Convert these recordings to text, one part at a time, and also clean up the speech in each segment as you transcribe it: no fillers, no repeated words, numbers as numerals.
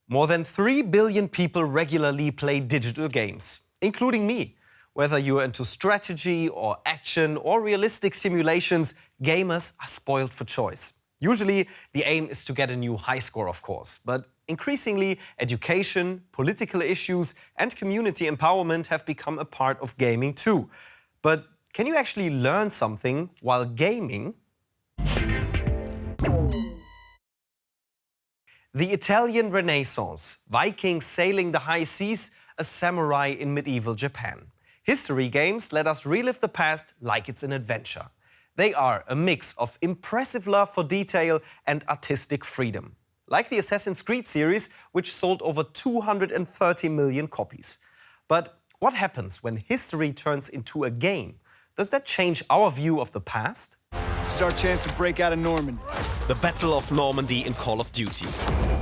More than 3 billion people regularly play digital games, including me. Whether you're into strategy or action or realistic simulations, gamers are spoiled for choice. Usually, the aim is to get a new high score, of course. But increasingly, education, political issues and community empowerment have become a part of gaming too. But can you actually learn something while gaming? The Italian Renaissance, Vikings sailing the high seas, a samurai in medieval Japan. History games let us relive the past like it's an adventure. They are a mix of impressive love for detail and artistic freedom. Like the Assassin's Creed series, which sold over 230 million copies. But what happens when history turns into a game? Does that change our view of the past? This is our chance to break out of Normandy. The Battle of Normandy in Call of Duty.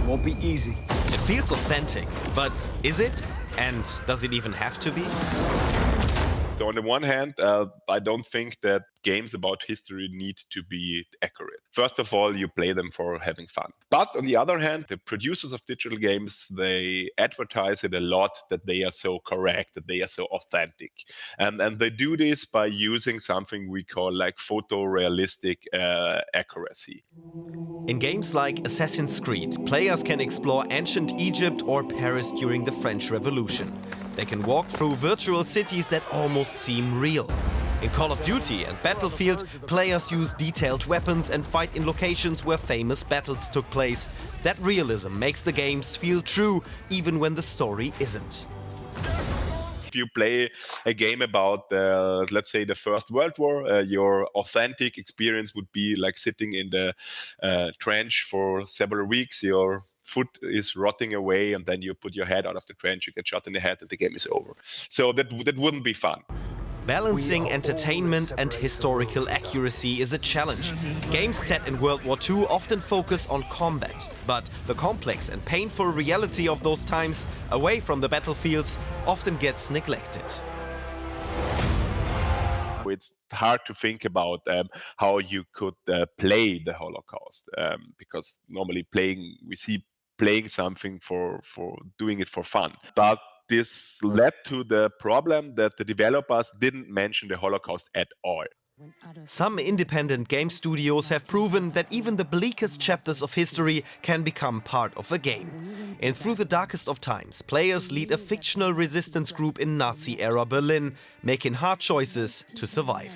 Won't be easy. It feels authentic, but is it? And does it even have to be? So on the one hand, I don't think that games about history need to be accurate. First of all, you play them for having fun. But on the other hand, the producers of digital games, they advertise it a lot that they are so correct, that they are so authentic. And they do this by using something we call like photorealistic accuracy. In games like Assassin's Creed, players can explore ancient Egypt or Paris during the French Revolution. They can walk through virtual cities that almost seem real. In Call of Duty and Battlefield, players use detailed weapons and fight in locations where famous battles took place. That realism makes the games feel true, even when the story isn't. If you play a game about, let's say, the First World War, your authentic experience would be like sitting in the trench for several weeks. Your foot is rotting away, and then you put your head out of the trench, you get shot in the head, and the game is over. So that wouldn't be fun. Balancing entertainment and historical accuracy is a challenge. Games set in World War II often focus on combat, but the complex and painful reality of those times, away from the battlefields, often gets neglected. It's hard to think about how you could play the Holocaust, because normally we see playing something for doing it for fun. But this led to the problem that the developers didn't mention the Holocaust at all. Some independent game studios have proven that even the bleakest chapters of history can become part of a game. In Through the Darkest of Times, players lead a fictional resistance group in Nazi-era Berlin, making hard choices to survive.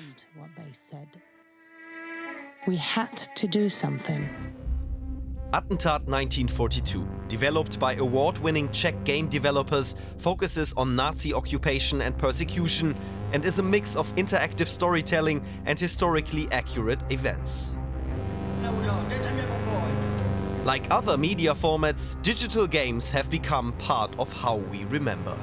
We had to do something. Attentat 1942, developed by award-winning Czech game developers, focuses on Nazi occupation and persecution and is a mix of interactive storytelling and historically accurate events. Like other media formats, digital games have become part of how we remember.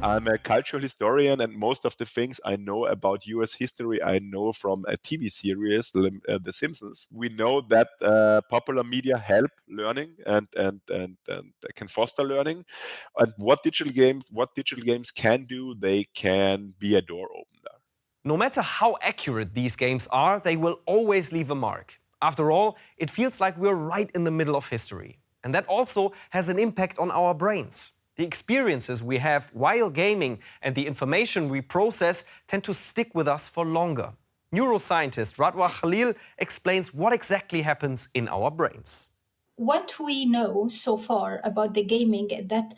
I'm a cultural historian, and most of the things I know about US history I know from a TV series, The Simpsons. We know that popular media help learning and can foster learning. And what digital games can do, they can be a door opener. No matter how accurate these games are, they will always leave a mark. After all, it feels like we're right in the middle of history. And that also has an impact on our brains. The experiences we have while gaming and the information we process tend to stick with us for longer. Neuroscientist Radwa Khalil explains what exactly happens in our brains. What we know so far about the gaming is that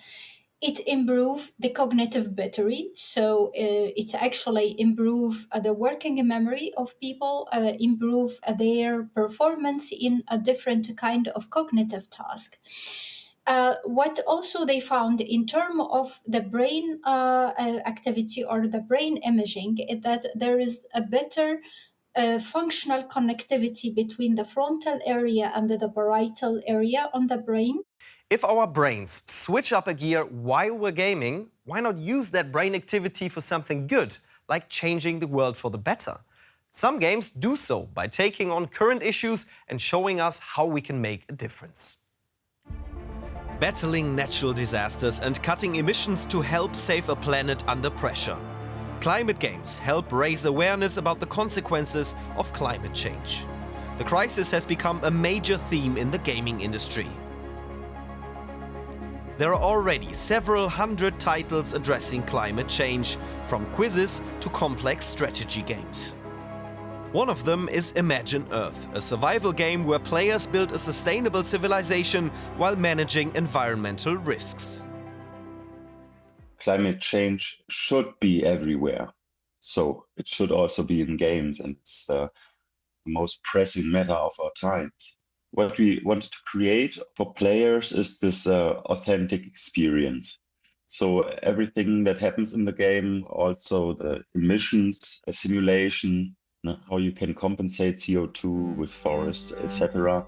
it improves the cognitive battery. So it's actually improve the working memory of people, improve their performance in a different kind of cognitive task. What also they found in terms of the brain activity or the brain imaging is that there is a better functional connectivity between the frontal area and the parietal area on the brain. If our brains switch up a gear while we're gaming, why not use that brain activity for something good, like changing the world for the better? Some games do so by taking on current issues and showing us how we can make a difference. Battling natural disasters and cutting emissions to help save a planet under pressure. Climate games help raise awareness about the consequences of climate change. The crisis has become a major theme in the gaming industry. There are already several hundred titles addressing climate change, from quizzes to complex strategy games. One of them is Imagine Earth, a survival game where players build a sustainable civilization while managing environmental risks. Climate change should be everywhere. So it should also be in games, and it's the most pressing matter of our times. What we wanted to create for players is this authentic experience. So everything that happens in the game, also the emissions, a simulation, how you can compensate CO2 with forests, etc.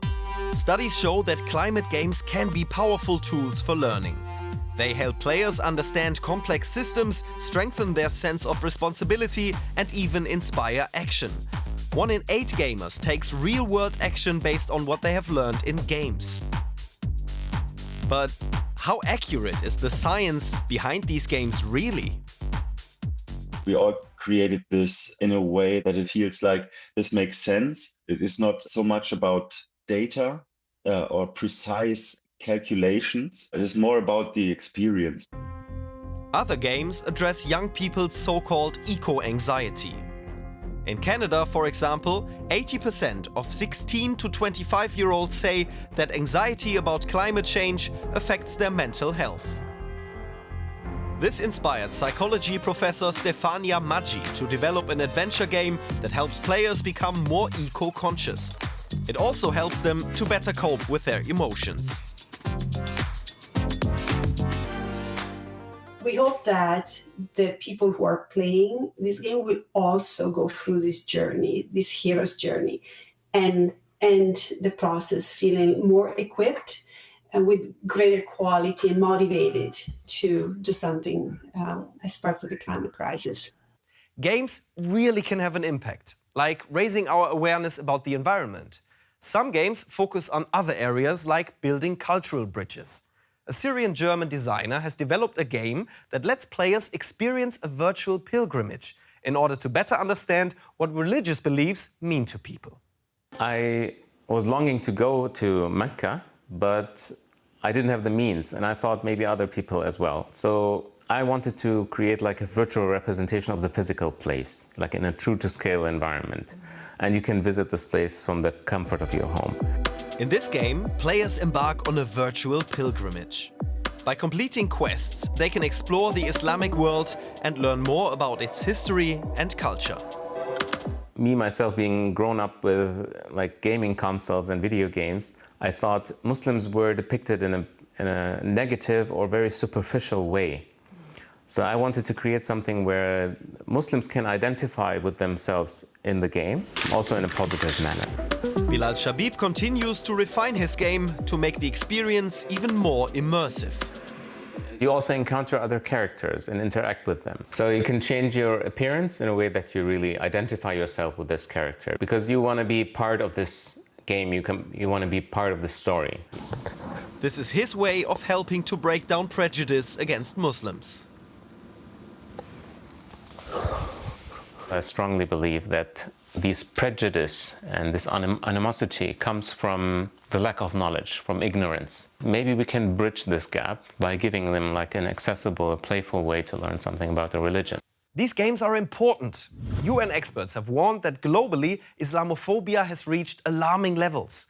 Studies show that climate games can be powerful tools for learning. They help players understand complex systems, strengthen their sense of responsibility, and even inspire action. 1 in 8 gamers takes real-world action based on what they have learned in games. But how accurate is the science behind these games really? We all created this in a way that it feels like this makes sense. It is not so much about data or precise calculations. It is more about the experience. Other games address young people's so-called eco-anxiety. In Canada, for example, 80% of 16 to 25-year-olds say that anxiety about climate change affects their mental health. This inspired psychology professor Stefania Maggi to develop an adventure game that helps players become more eco-conscious. It also helps them to better cope with their emotions. We hope that the people who are playing this game will also go through this journey, this hero's journey, and end the process feeling more equipped and with greater quality and motivated to do something as part of the climate crisis. Games really can have an impact, like raising our awareness about the environment. Some games focus on other areas, like building cultural bridges. A Syrian-German designer has developed a game that lets players experience a virtual pilgrimage in order to better understand what religious beliefs mean to people. I was longing to go to Mecca, but I didn't have the means, and I thought maybe other people as well. So I wanted to create like a virtual representation of the physical place, like in a true-to-scale environment. And you can visit this place from the comfort of your home. In this game, players embark on a virtual pilgrimage. By completing quests, they can explore the Islamic world and learn more about its history and culture. Me, myself, being grown up with like gaming consoles and video games, I thought Muslims were depicted in a negative or very superficial way. So I wanted to create something where Muslims can identify with themselves in the game, also in a positive manner. Bilal Shabib continues to refine his game to make the experience even more immersive. You also encounter other characters and interact with them. So you can change your appearance in a way that you really identify yourself with this character, because you want to be part of this game, you want to be part of the story. This is his way of helping to break down prejudice against Muslims. I strongly believe that this prejudice and this animosity comes from the lack of knowledge, from ignorance. Maybe we can bridge this gap by giving them like an accessible, playful way to learn something about their religion. These games are important. UN experts have warned that globally, Islamophobia has reached alarming levels.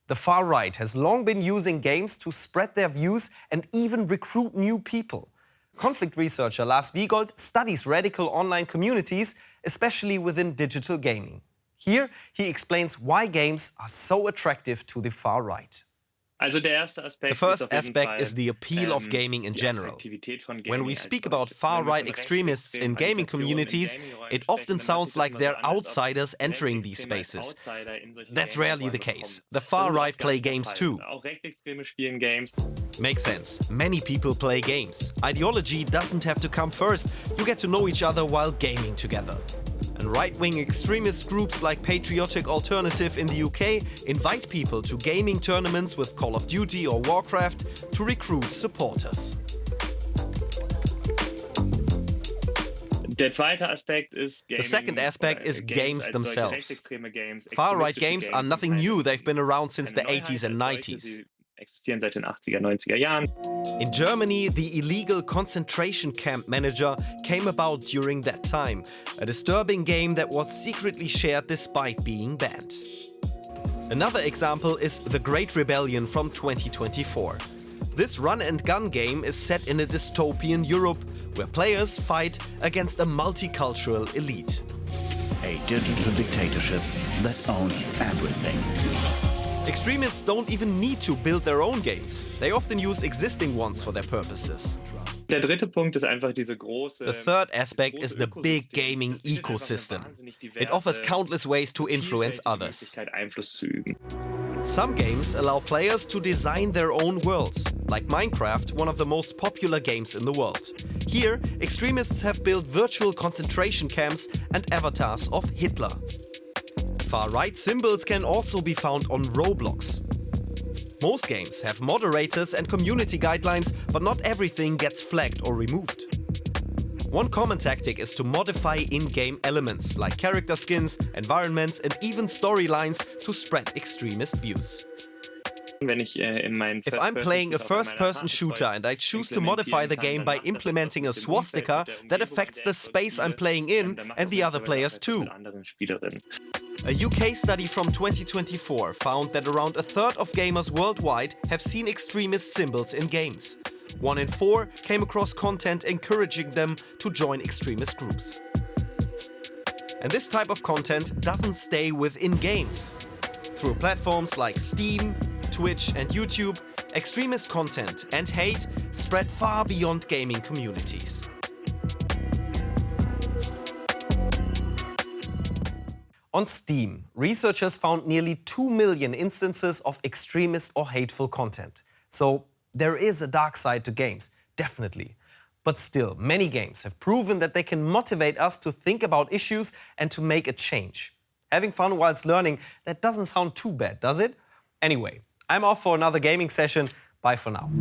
The far right has long been using games to spread their views and even recruit new people. Conflict researcher Lars Wiegold studies radical online communities, especially within digital gaming. Here, he explains why games are so attractive to the far right. The first aspect is the appeal of gaming in general. When we speak about far-right extremists in gaming communities, it often sounds like they're outsiders entering these spaces. That's rarely the case. The far-right play games too. Makes sense. Many people play games. Ideology doesn't have to come first. You get to know each other while gaming together. And right-wing extremist groups like Patriotic Alternative in the UK invite people to gaming tournaments with Call of Duty or Warcraft to recruit supporters. The second aspect is games themselves. Far-right games are nothing new, they've been around since the 80s and 90s. existieren seit den 80er, 90er Jahren. In Germany, the illegal concentration camp manager came about during that time, a disturbing game that was secretly shared despite being banned. Another example is The Great Rebellion from 2024. This run-and-gun game is set in a dystopian Europe, where players fight against a multicultural elite. A digital dictatorship that owns everything. Extremists don't even need to build their own games. They often use existing ones for their purposes. Der dritte Punkt ist einfach diese große. The third aspect is the big gaming ecosystem. It offers countless ways to influence others. Einfluss zu üben. Some games allow players to design their own worlds, like Minecraft, one of the most popular games in the world. Here, extremists have built virtual concentration camps and avatars of Hitler. Far-right symbols can also be found on Roblox. Most games have moderators and community guidelines, but not everything gets flagged or removed. One common tactic is to modify in-game elements, like character skins, environments and even storylines to spread extremist views. If I'm playing a first-person shooter and I choose to modify the game by implementing a swastika, that affects the space I'm playing in and the other players too. A UK study from 2024 found that around a third of gamers worldwide have seen extremist symbols in games. 1 in 4 came across content encouraging them to join extremist groups. And this type of content doesn't stay within games. Through platforms like Steam, Twitch and YouTube, extremist content and hate spread far beyond gaming communities. On Steam, researchers found nearly 2 million instances of extremist or hateful content. So there is a dark side to games, definitely. But still, many games have proven that they can motivate us to think about issues and to make a change. Having fun whilst learning, that doesn't sound too bad, does it? Anyway, I'm off for another gaming session. Bye for now.